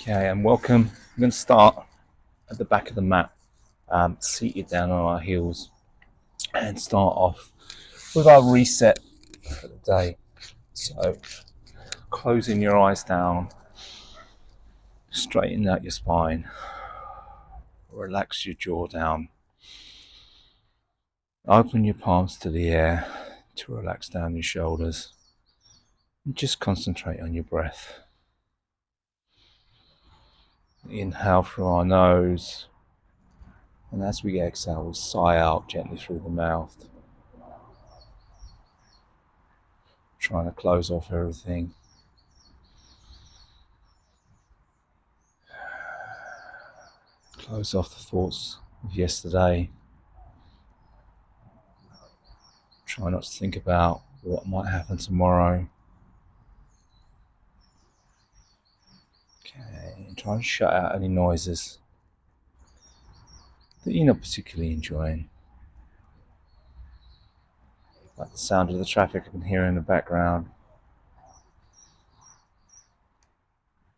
Okay, and welcome. We're going to start at the back of the mat, seated down on our heels, and start off with our reset for the day. So, closing your eyes down, straighten out your spine, relax your jaw down, open your palms to the air to relax down your shoulders, and just concentrate on your breath. Inhale through our nose, and as we exhale, we sigh out gently through the mouth. Trying to close off everything. Close off the thoughts of yesterday. Try not to think about what might happen tomorrow. Okay, and try and shut out any noises that you're not particularly enjoying. Like the sound of the traffic I can hear in the background.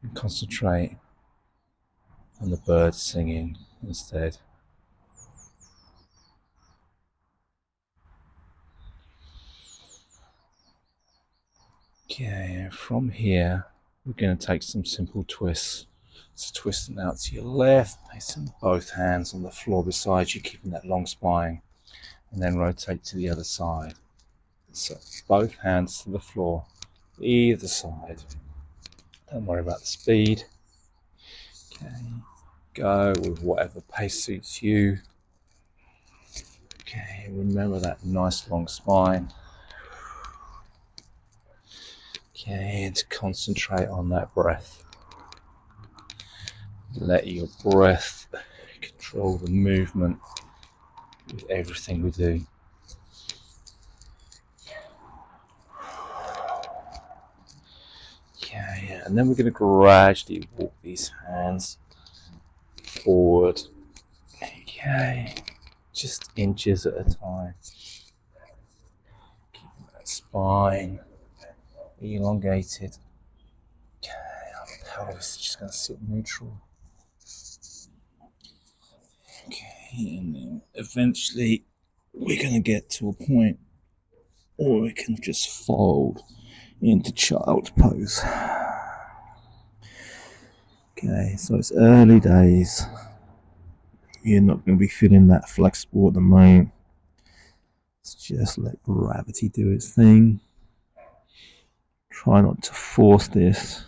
And concentrate on the birds singing instead. Okay, from here we're going to take some simple twists. So twisting out to your left, placing both hands on the floor beside you, keeping that long spine, and then rotate to the other side. So both hands to the floor, either side. Don't worry about the speed. Okay, go with whatever pace suits you. Okay, remember that nice long spine. Okay, and concentrate on that breath. Let your breath control the movement with everything we do. Okay, and then we're going to gradually walk these hands forward. Okay, just inches at a time. Keeping that spine elongated. Okay, our pelvis is just going to sit neutral. Okay, and then eventually we're going to get to a point where we can just fold into child's pose. Okay, so it's early days. You're not going to be feeling that flexible at the moment. Just let gravity do its thing. Try not to force this.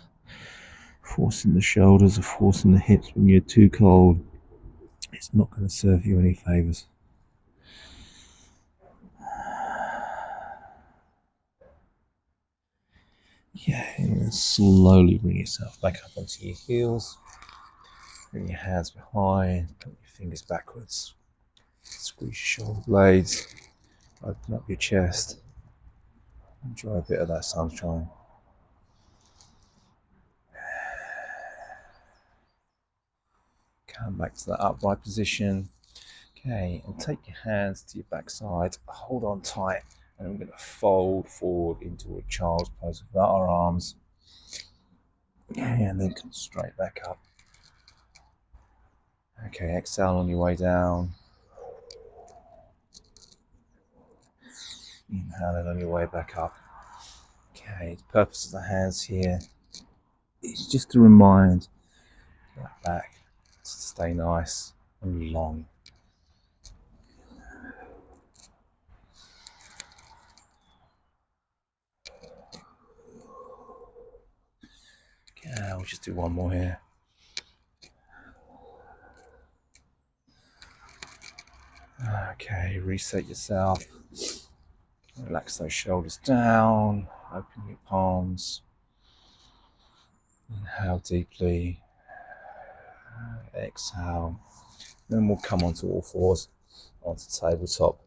Forcing the shoulders or forcing the hips when you're too cold, it's not going to serve you any favours. Yeah, and slowly bring yourself back up onto your heels. Bring your hands behind, put your fingers backwards. Squeeze your shoulder blades. Open up your chest. Enjoy a bit of that sunshine. Come back to that upright position. Okay, and take your hands to your backside. Hold on tight. And we're going to fold forward into a child's pose without our arms. And then come straight back up. Okay, exhale on your way down. Inhale on your way back up. Okay, the purpose of the hands here is just to remind that back to stay nice and long. Okay, we'll just do one more here. Okay, reset yourself. Relax those shoulders down. Open your palms. Inhale deeply. Exhale. Then we'll come onto all fours, onto tabletop.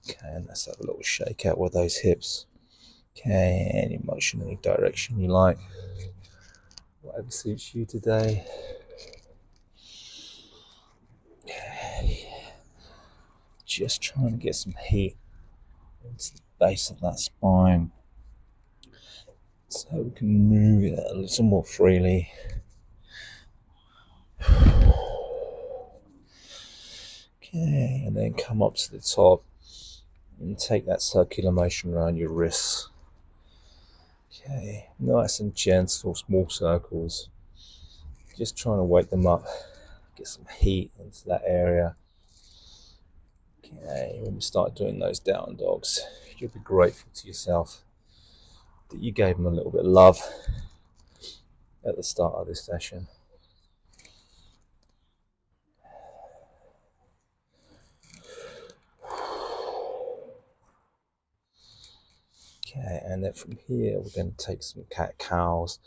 Okay, and let's have a little shake out with those hips. Okay, any motion, any direction you like. Whatever suits you today. Okay. Just trying to get some heat into the base of that spine, so we can move it a little more freely. Okay, and then come up to the top and take that circular motion around your wrists. Okay, nice and gentle, small circles. Just trying to wake them up, get some heat into that area. Okay, when we start doing those down dogs, you'll be grateful to yourself that you gave them a little bit of love at the start of this session. Okay, and then from here we're going to take some cat cows,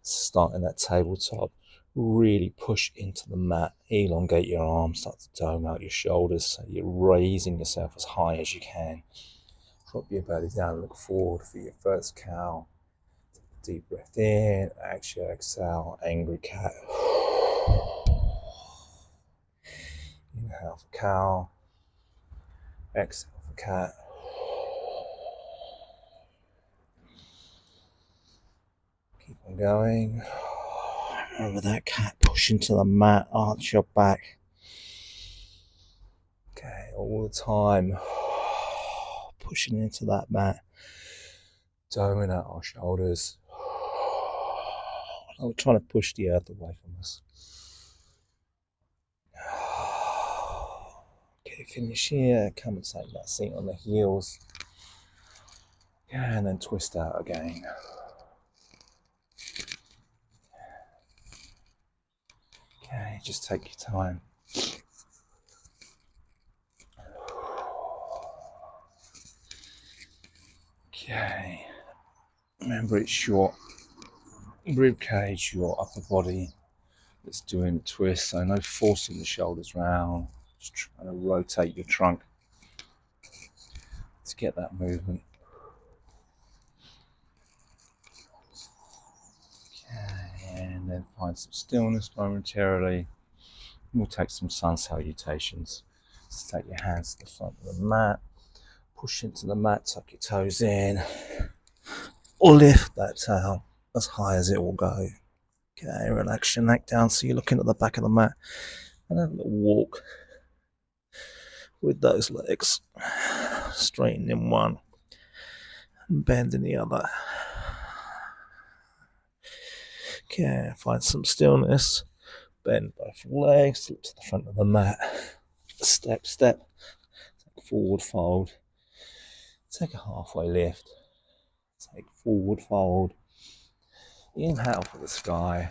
start in that tabletop, really push into the mat, elongate your arms, start to dome out your shoulders so you're raising yourself as high as you can. Drop your belly down, look forward for your first cow. Deep breath in, exhale, angry cat. Inhale for cow, exhale for cat. Keep on going. Remember that cat, push into the mat, arch your back. Okay, all the time. Pushing into that mat, doming out our shoulders. We're trying to push the earth away from us. Okay, finish here. Come and take that seat on the heels. And then twist out again. Okay, just take your time. Okay, remember it's your rib cage, your upper body that's doing the twist, so no forcing the shoulders round, just trying to rotate your trunk to get that movement. Okay, and then find some stillness momentarily. We'll take some sun salutations. Just take your hands to the front of the mat, push into the mat, tuck your toes in, or lift that tail as high as it will go. Okay, relax your neck down so you're looking at the back of the mat, and have a little walk with those legs. Straighten in one and bend in the other. Okay, find some stillness. Bend both legs, look to the front of the mat. Step, step. Take forward fold. Take a halfway lift. Take forward fold. Inhale for the sky.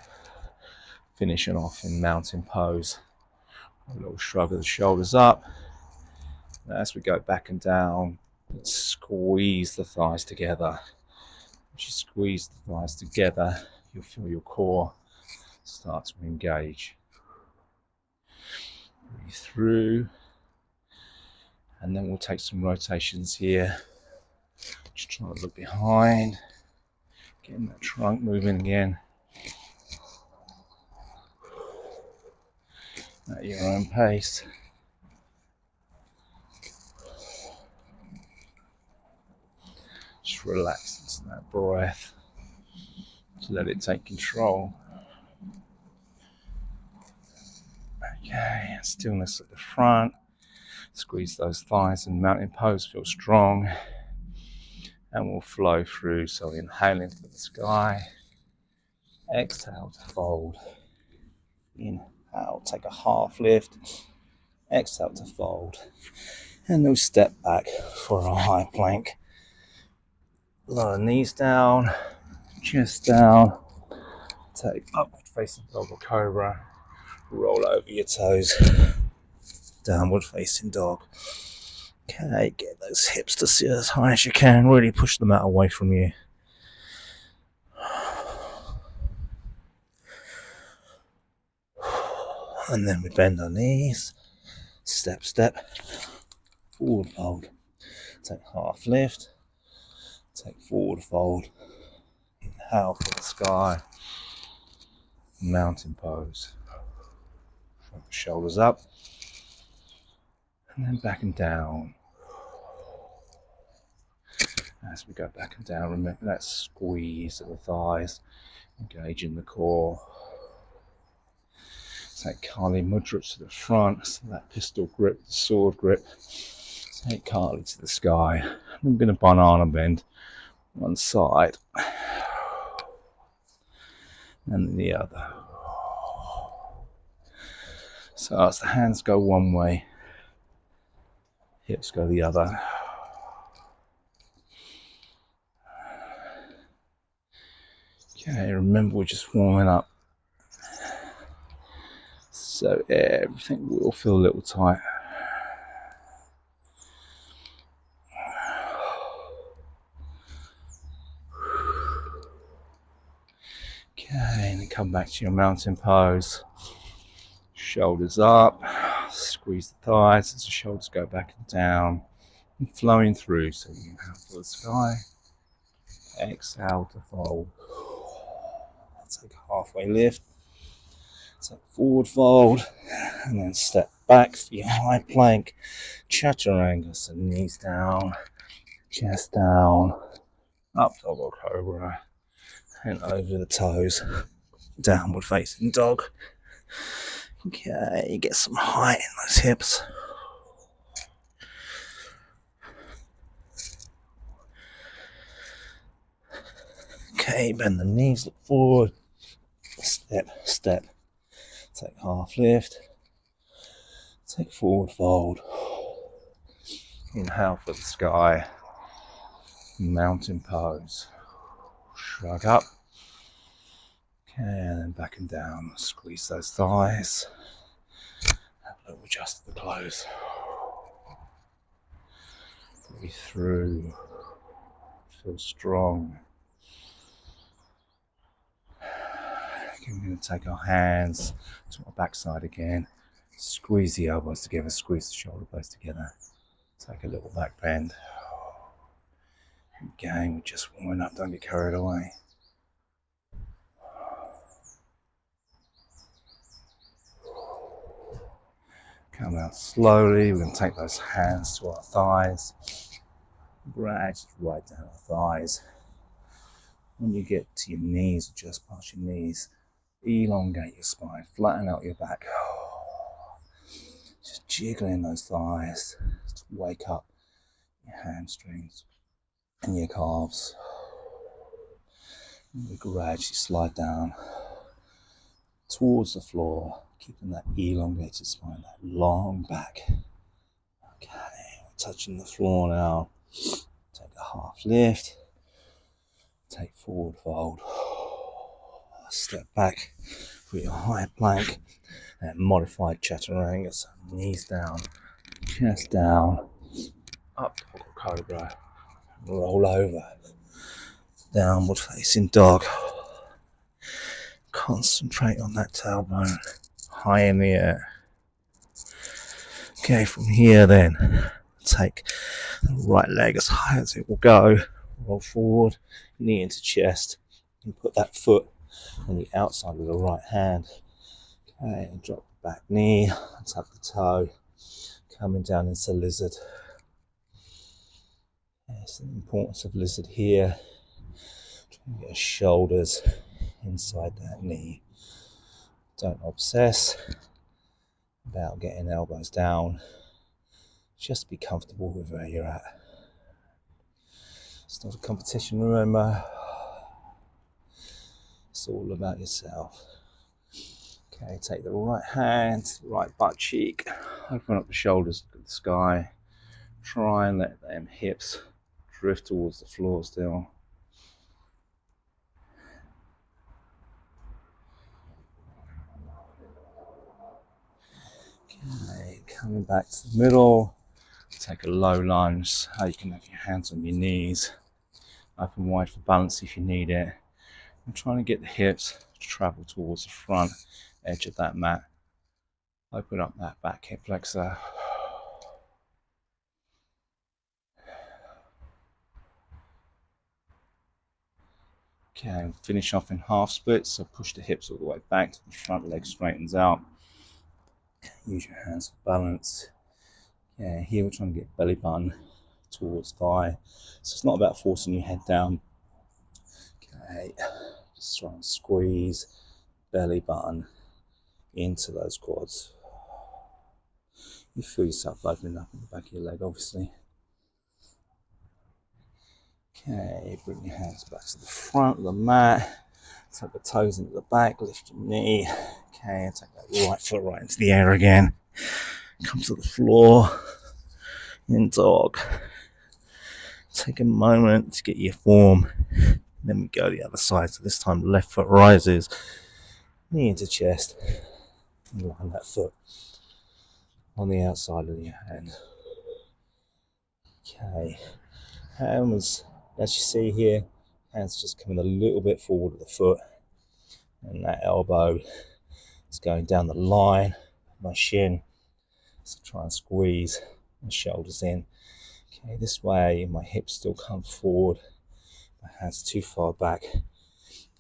Finishing off in mountain pose. A little shrug of the shoulders up. As we go back and down, squeeze the thighs together. As you squeeze the thighs together, you'll feel your core start to engage. Breathe through, and then we'll take some rotations here. Just trying to look behind, getting that trunk moving again at your own pace. Just relax into that breath to let it take control. Okay, stillness at the front. Squeeze those thighs and mountain pose, feel strong. And we'll flow through. So inhaling for the sky. Exhale to fold. Inhale, take a half lift. Exhale to fold. And we'll step back for a high plank. Lower knees down, chest down. Take upward facing dog or cobra. Roll over your toes. Downward facing dog. Okay, get those hips to sit as high as you can. Really push the mat away from you. And then we bend our knees. Step, step. Forward fold. Take half lift. Take forward fold. Inhale for the sky. Mountain pose. Shoulders up. And then back and down. As we go back and down, remember that squeeze of the thighs, engaging the core. Take Kali Mudra to the front, so that pistol grip, the sword grip. Take Kali to the sky. I'm going to banana bend one side and the other. So as the hands go one way, hips go the other. Okay, remember we're just warming up. So everything will feel a little tight. Okay, and then come back to your mountain pose. Shoulders up, squeeze the thighs as the shoulders go back and down, and flowing through. So you inhale for the sky, exhale to fold. Take a halfway lift, take forward fold, and then step back for your high plank, chaturanga. So knees down, chest down, up dog or cobra, and over the toes, downward facing dog. Okay, get some height in those hips. Okay, bend the knees, look forward, step, step, take half lift, take forward fold, inhale for the sky, mountain pose, shrug up, okay, and then back and down, squeeze those thighs, have a little adjust the clothes, breathe through, feel strong. We're going to take our hands to our backside again. Squeeze the elbows together, squeeze the shoulder blades together. Take a little back bend. Again, we're just warming up, don't get carried away. Come out slowly. We're going to take those hands to our thighs. Gradually right down our thighs. When you get to your knees, just past your knees, elongate your spine, flatten out your back. Just jiggling those thighs to wake up your hamstrings and your calves. And we gradually slide down towards the floor, keeping that elongated spine, that long back. Okay, we're touching the floor now. Take a half lift, take forward fold, step back for your high plank and modified chaturanga. So knees down, chest down, up dog cobra, roll over, downward facing dog. Concentrate on that tailbone high in the air. Okay, from here then, take the right leg as high as it will go, roll forward, knee into chest, and put that foot on the outside of the right hand. Okay, and drop the back knee, tap the toe, coming down into lizard. It's the importance of lizard here. Trying to get shoulders inside that knee. Don't obsess about getting elbows down. Just be comfortable with where you're at. It's not a competition, remember. It's all about yourself. Okay, take the right hand, right butt cheek, open up the shoulders, look at the sky. Try and let them hips drift towards the floor still. Okay, coming back to the middle, take a low lunge. You can have your hands on your knees, open wide for balance if you need it. I'm trying to get the hips to travel towards the front edge of that mat. Open up that back hip flexor. Okay, and finish off in half splits. So push the hips all the way back to the front leg straightens out. Use your hands for balance. Yeah, here we're trying to get belly button towards thigh. So it's not about forcing your head down. Okay, just try and squeeze belly button into those quads. You feel yourself opening up in the back of your leg, obviously. Okay, bring your hands back to the front of the mat. Take the toes into the back, lift your knee. Okay, and take that right foot right into the air again. Come to the floor in dog. Take a moment to get your form. Then we go the other side. So this time left foot rises, knee into chest, and line that foot on the outside of your hand. Okay, hands, as you see here, hands just coming a little bit forward of the foot, and that elbow is going down the line of my shin. So try and squeeze my shoulders in. Okay, this way my hips still come forward, my hands too far back.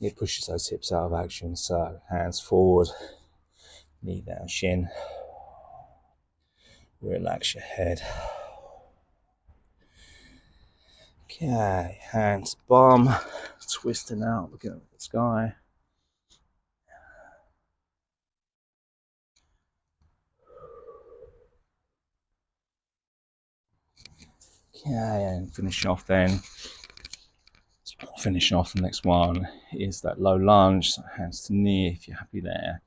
It pushes those hips out of action. So hands forward, knee down, shin. Relax your head. Okay, hands bum, twisting out, looking at the sky. Okay, and finish off then. Finish off, the next one is that low lunge, so hands to knee if you're happy there.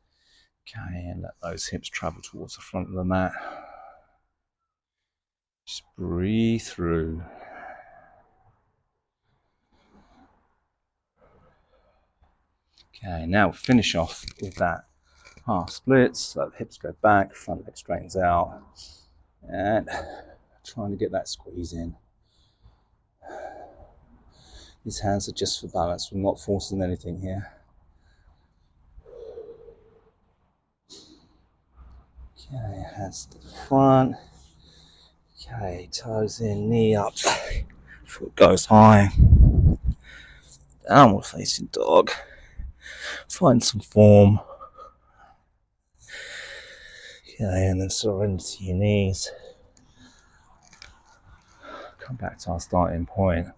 Okay, and let those hips travel towards the front of the mat. Just breathe through. Okay, now finish off with that half splits, so the hips go back, front leg straightens out, and trying to get that squeeze in. These hands are just for balance, we're not forcing anything here. Okay, hands to the front. Okay, toes in, knee up, foot goes high. Downward facing dog. Find some form. Okay, and then surrender to your knees. Come back to our starting point.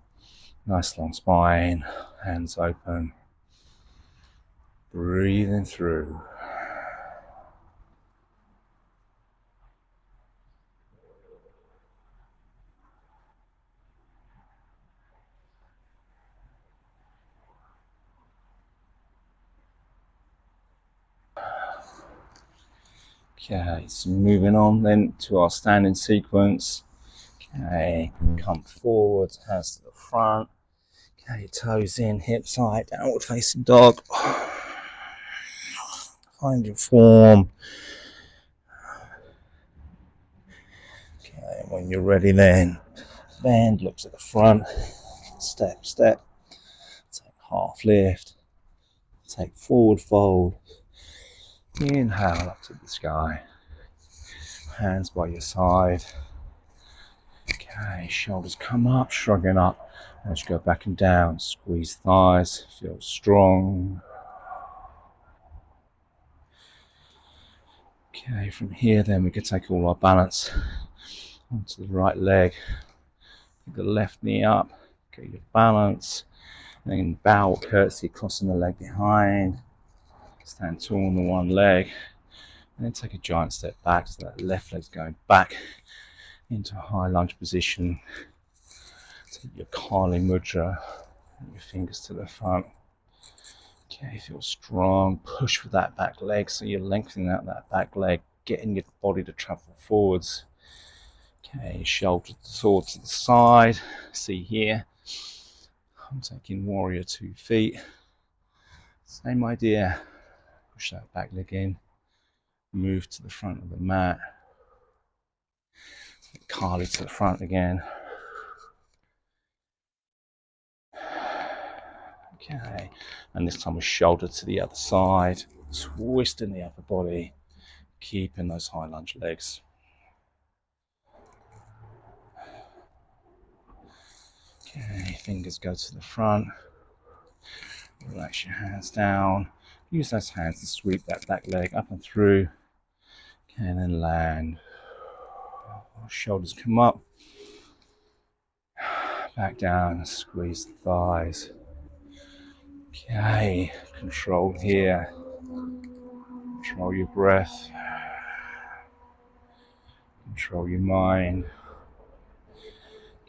Nice long spine, hands open. Breathing through. Okay, so moving on then to our standing sequence. Okay, come forward, hands to the front. Okay, toes in, hips high, downward facing dog. Find your form. Okay, when you're ready then, bend, look to the front, step, step, take half lift, take forward fold, inhale up to the sky, hands by your side. Okay, shoulders come up, shrugging up, as you go back and down, squeeze thighs, feel strong. Okay, from here then we can take all our balance onto the right leg, get the left knee up, get your balance, and then bow curtsy, crossing the leg behind, stand tall on the one leg, and then take a giant step back so that left leg's going back into a high lunge position. Take your Kali Mudra, your fingers to the front. Okay, feel strong, push with that back leg, so you're lengthening out that back leg, getting your body to travel forwards. Okay, shoulder towards the side, see here, I'm taking warrior 2 feet. Same idea, push that back leg in, move to the front of the mat, Kali to the front again. Okay, and this time with shoulder to the other side, twisting the upper body, keeping those high lunge legs. Okay, fingers go to the front, relax your hands down, use those hands to sweep that back leg up and through, okay, and then land. Shoulders come up, back down, squeeze the thighs. Okay, control here. Control your breath. Control your mind.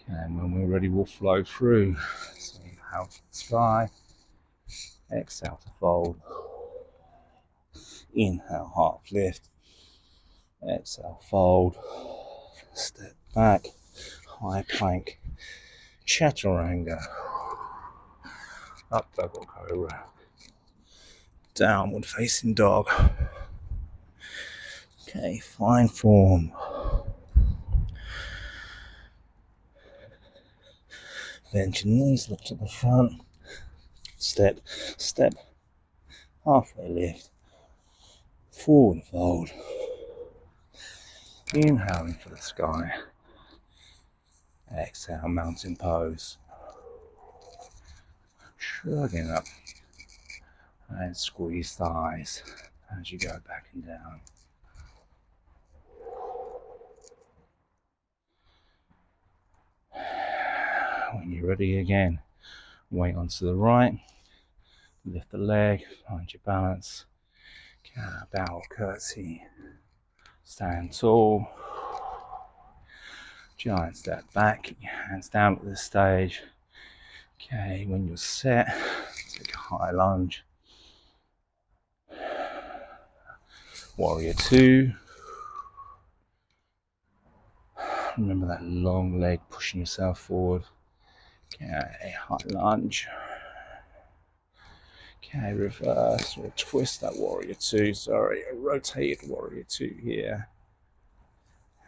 And when we're ready, we'll flow through. So inhale to the sky. Exhale to fold. Inhale, half lift. Exhale, fold. Step back. High plank. Chaturanga. Up double cobra. Downward facing dog. Okay, find form. Bend your knees, look to the front. Step, step. Halfway lift. Forward fold. Inhaling for the sky. Exhale, mountain pose. Shrugging up. And squeeze thighs as you go back and down. When you're ready again, weight onto the right. Lift the leg, find your balance. Bow, curtsy. Stand tall. Giant step back, keep your hands down at this stage. Okay, when you're set, take a high lunge. Warrior 2. Remember that long leg pushing yourself forward. Okay, high lunge. Okay, reverse or twist that warrior 2. Sorry, a rotated warrior 2 here.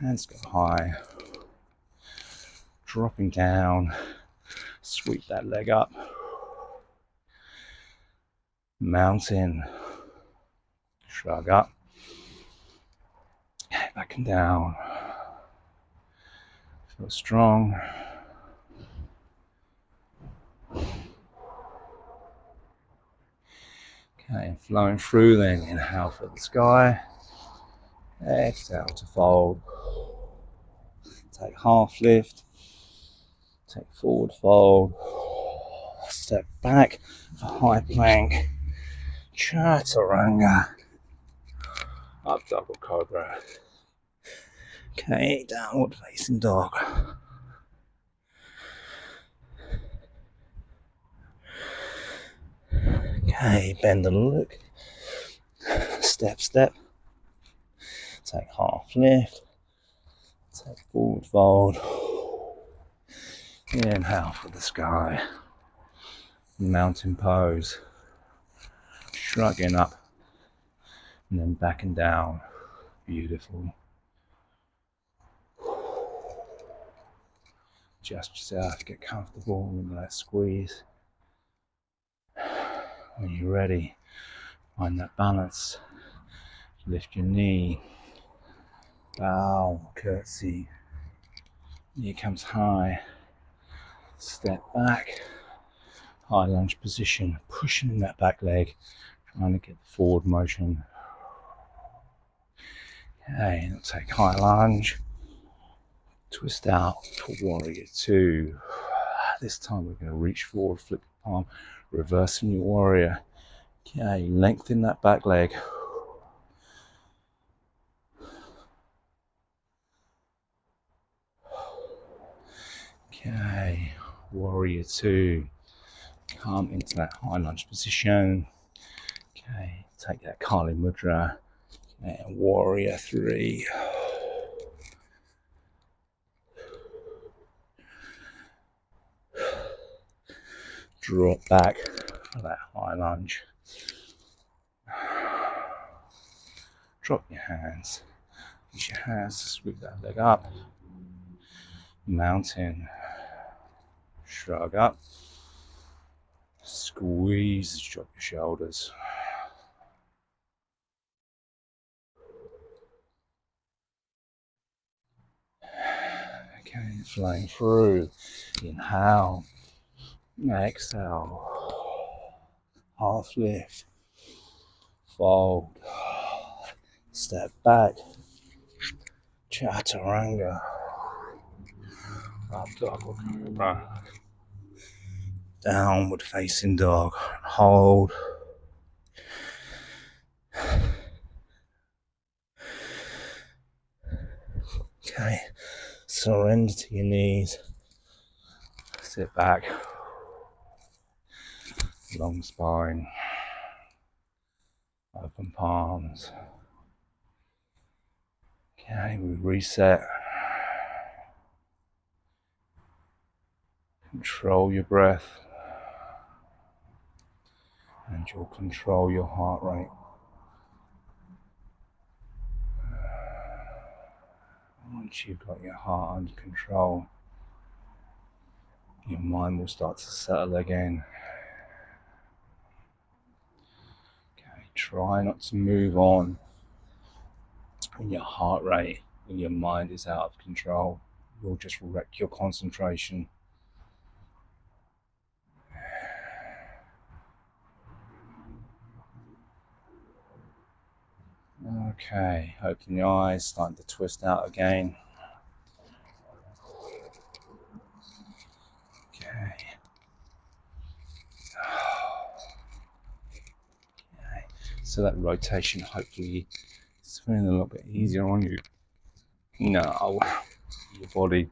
Hands go high. Dropping down. Sweep that leg up. Mountain. Shrug up. Okay, back and down. Feel strong. Okay, flowing through then. Inhale for the sky. Exhale to fold. Take half lift. Take forward fold. Step back for high plank. Chaturanga. Up double cobra. Okay, downward facing dog. Okay, bend and look. Step, step. Take half lift. Take forward fold. Inhale for the sky. Mountain pose. Shrugging up. And then back and down. Beautiful. Adjust yourself, get comfortable, remember that squeeze. When you're ready, find that balance. Lift your knee. Bow, curtsy. Knee comes high. Step back. High lunge position, pushing in that back leg, trying to get the forward motion. Okay, now take high lunge. Twist out to warrior 2. This time we're going to reach forward, flip the palm, reversing your warrior. Okay, lengthen that back leg. Okay, warrior 2. Come into that high lunge position. Okay, take that Kali Mudra. And warrior 3. Drop back for that high lunge. Drop your hands. Use your hands to sweep that leg up. Mountain. Shrug up. Squeeze, drop your shoulders. Okay, flowing through. Inhale. Exhale. Half lift. Fold. Step back. Chaturanga. Up double cobra. Downward facing dog. Hold. Okay, surrender to your knees. Sit back. Long spine. Open palms. Okay, we reset. Control your breath. And you'll control your heart rate. Once you've got your heart under control, your mind will start to settle again. Okay, try not to move on when your heart rate, when your mind is out of control. You'll just wreck your concentration. Okay, open your eyes, starting to twist out again. Okay. Okay. So that rotation hopefully is feeling a little bit easier on you. No, your body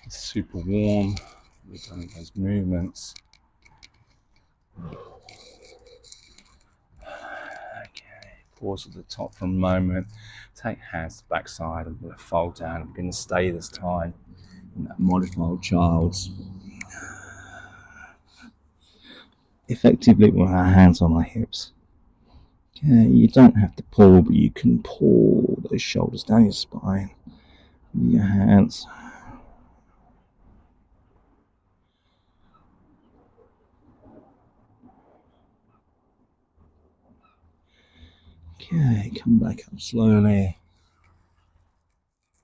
is super warm. We're doing those movements. Okay, pause at the top for a moment. Take hands to the backside. I'm going to fold down. I'm going to stay this time in that modified child's. Effectively with our hands on our hips. Okay, you don't have to pull, but you can pull those shoulders down your spine with your hands. Okay, come back up slowly.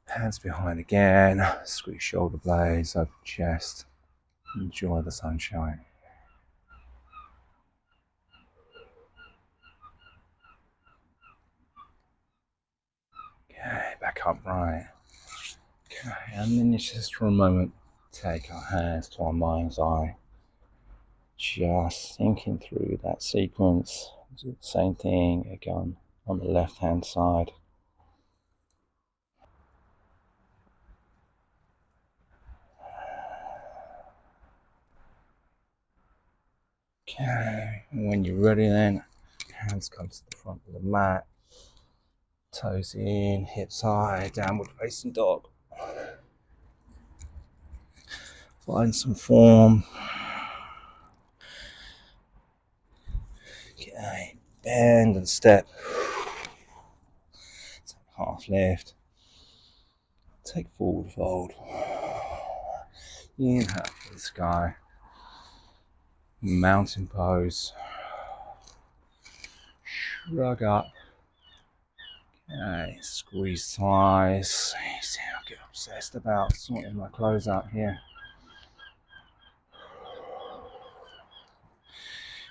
Hands behind again. Squeeze shoulder blades, open chest. Enjoy the sunshine. Okay, back upright. Okay, and then just for a moment, take our hands to our mind's eye. Just thinking through that sequence. Do the same thing again on the left hand side. Okay, and when you're ready then, hands come to the front of the mat. Toes in, hips high, downward facing dog. Find some form. Okay, bend and step. Take half lift. Take forward fold. Inhale to the sky. Mountain pose. Shrug up. Okay, squeeze thighs. See, I get obsessed about sorting my clothes out here.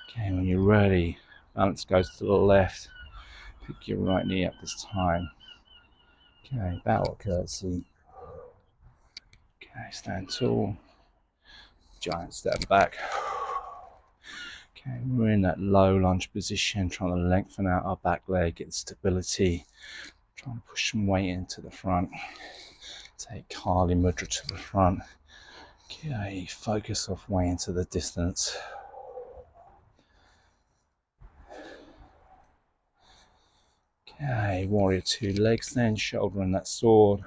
Okay, when you're ready, balance goes to the left. Pick your right knee up this time. Okay, bow or curtsy. Okay, stand tall. Giant step back. Okay, we're in that low lunge position, trying to lengthen out our back leg, get stability. Trying to push some weight into the front. Take Kali Mudra to the front. Okay, focus off way into the distance. Okay, warrior two, legs then, shoulder and that sword.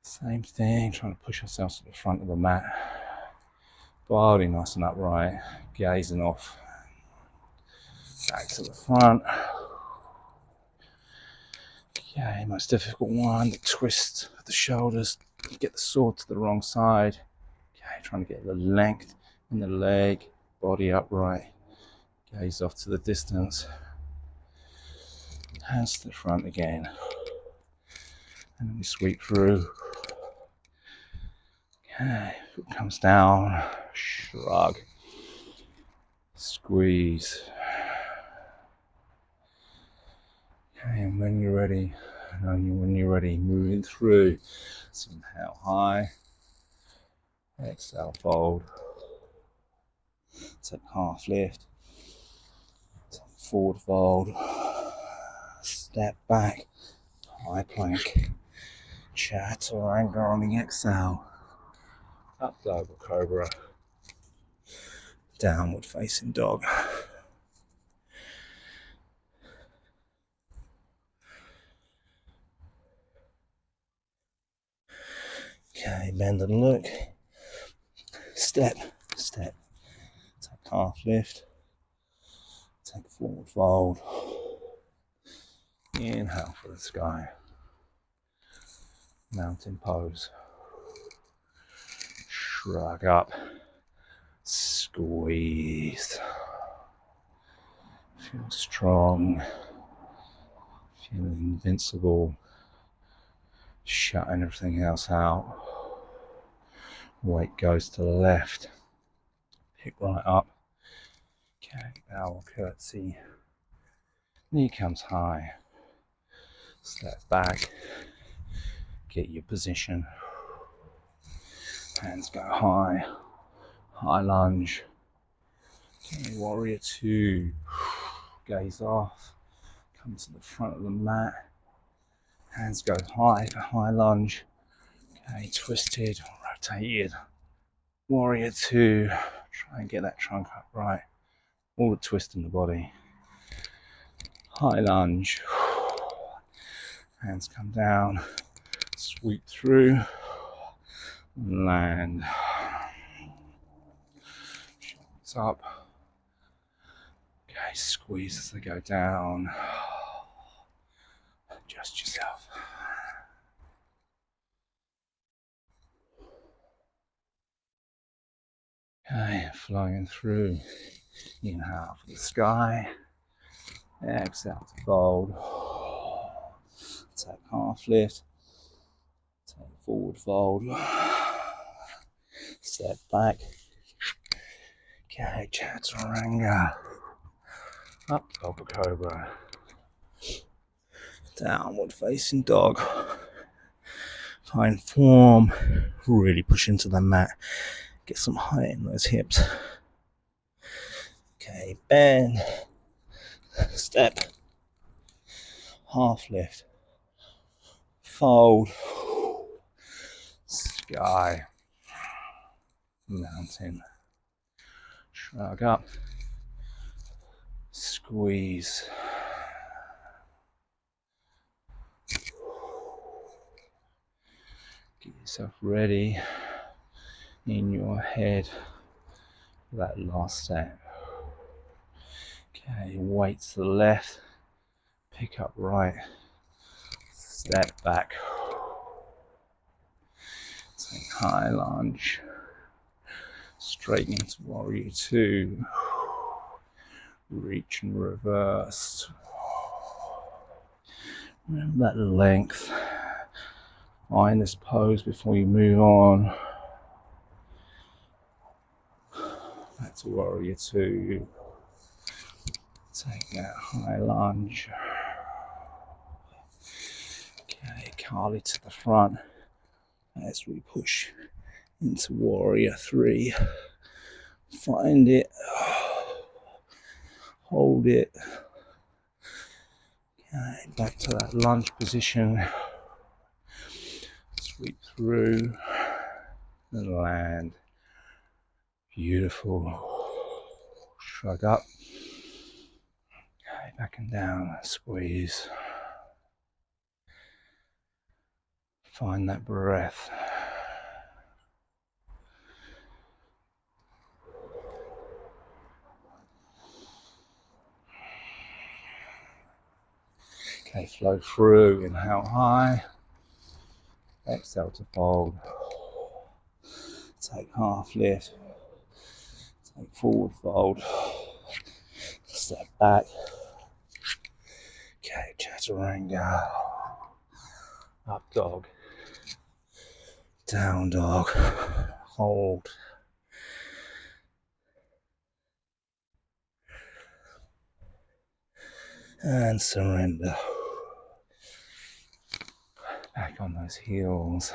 Same thing, trying to push ourselves to the front of the mat. Body nice and upright, gazing off. Back to the front. Okay, most difficult one, the twist of the shoulders. Get the sword to the wrong side. Okay, trying to get the length in the leg, body upright. Gaze off to the distance. Hands to the front again. And then we sweep through. Okay, foot comes down, shrug, squeeze. Okay, and when you're ready, moving through. So inhale high, exhale fold. Take half lift, take forward fold, step back, high plank, chaturanga on the exhale, up dog or cobra, downward facing dog. Okay, bend and look, step, step, take half lift, take forward fold, inhale for the sky, mountain pose, shrug up, squeeze, feel strong, feel invincible, shutting everything else out. Weight goes to the left, pick right up. Okay, bow curtsy, knee comes high, step back, get your position, hands go high, high lunge. Okay, warrior two, gaze off, come to the front of the mat, hands go high for high lunge. Okay, twisted, rotated, warrior two, try and get that trunk up right, all the twist in the body, high lunge, hands come down, sweep through, land, shoulders up, okay, squeeze as they go down, adjust yourself. Okay, flowing through, inhale for the sky, exhale to fold, take half lift, take forward fold, step back, okay, chaturanga, up dog or cobra, downward facing dog, find form, really push into the mat, get some height in those hips. Okay, bend, step, half lift, fold, sky, mountain, shrug up, squeeze, get yourself ready in your head for that last step. Okay, weight to the left, pick up right, step back, take high lunge, straighten into warrior two, reach and reverse. Remember that length. Find this pose before you move on. Back to warrior two. Take that high lunge. Okay, Carly to the front as we push into warrior three. Find it. Hold it. Okay, back to that lunge position. Sweep through and land. Beautiful. Shrug up. Okay, back and down. Squeeze. Find that breath. Okay, flow through. Inhale high. Exhale to fold. Take half lift. Take forward fold. Step back. Okay, chaturanga. Up dog. Down dog. Hold. And surrender. Back on those heels.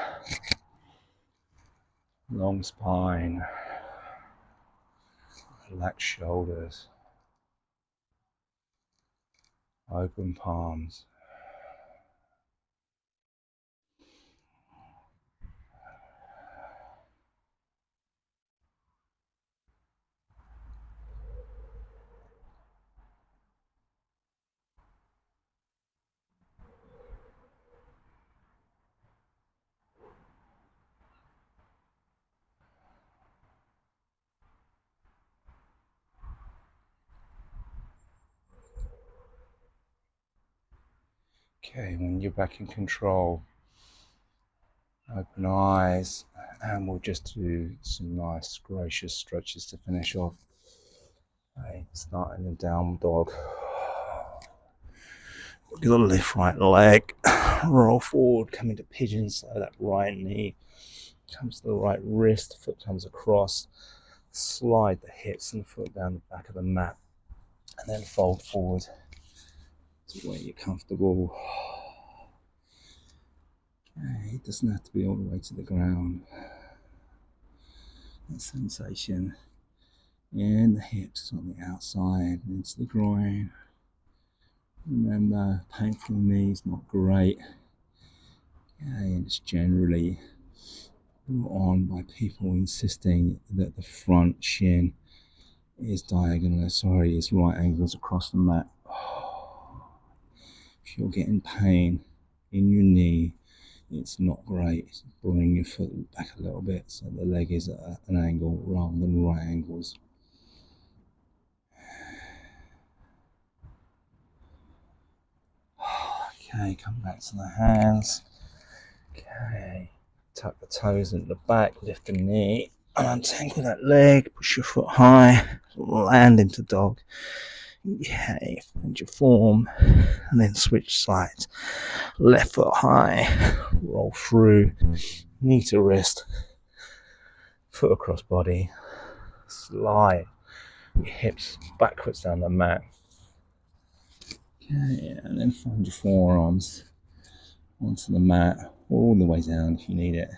Long spine. Relaxed shoulders. Open palms. Okay, when you're back in control, open eyes, and we'll just do some nice gracious stretches to finish off. Okay, starting in down dog. We're gonna lift right leg, roll forward, come into pigeon, so that right knee comes to the right wrist, foot comes across, slide the hips and the foot down the back of the mat, and then fold forward to where you're comfortable. Okay, it doesn't have to be all the way to the ground. That sensation in the hips on the outside and into the groin. Remember, painful knees not great. Okay, and it's generally brought on by people insisting that the front shin is diagonal, is right angles across the mat. If you're getting pain in your knee, it's not great. Bring your foot back a little bit so the leg is at an angle rather than right angles. Okay, come back to the hands. Okay, tuck the toes into the back, lift the knee, and untangle that leg, push your foot high, land into dog. Okay, find your form, and then switch sides. Left foot high, roll through, knee to wrist, foot across body, slide your hips backwards down the mat. Okay, and then find your forearms onto the mat, all the way down if you need it.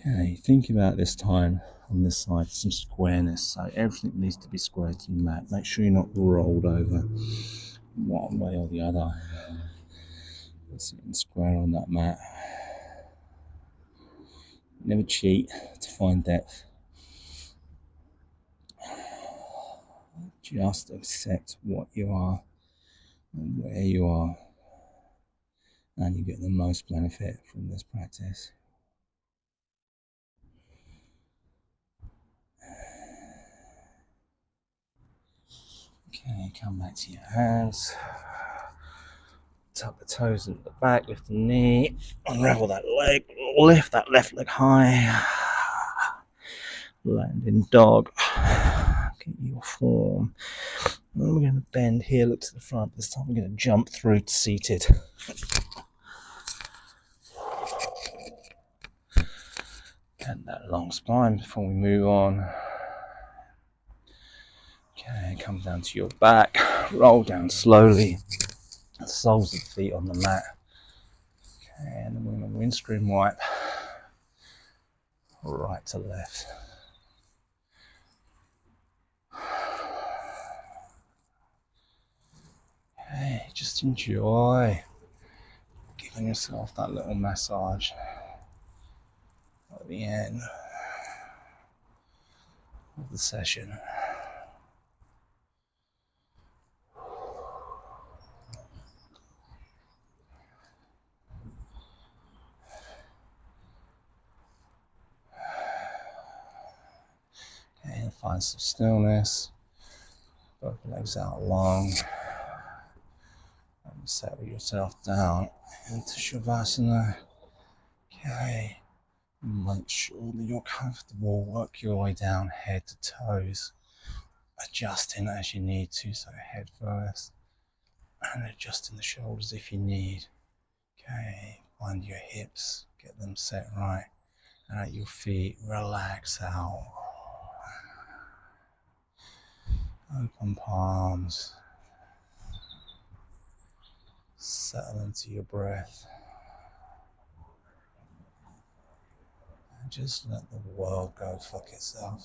Okay, think about this time on this side, some squareness. So everything needs to be square to the mat. Make sure you're not rolled over one way or the other. Sitting square on that mat. Never cheat to find depth. Just accept what you are and where you are, and you get the most benefit from this practice. Okay, come back to your hands. Tuck the toes into the back, lift the knee, unravel that leg, lift that left leg high, land in dog, get your form. And we're going to bend here, look to the front. This time we're going to jump through to seated. And that long spine before we move on. Okay, come down to your back, roll down slowly, soles of the feet on the mat. Okay, and then we're going to windscreen wipe right to left. Okay, just enjoy giving yourself that little massage at the end of the session. Okay, and find some stillness. Both legs out long. And settle yourself down into Shavasana. Okay, make sure that you're comfortable. Work your way down, head to toes, adjusting as you need to. So head first, and adjusting the shoulders if you need. Okay, find your hips, get them set right, and at your feet, relax out. Open palms. Settle into your breath. And just let the world go fuck itself.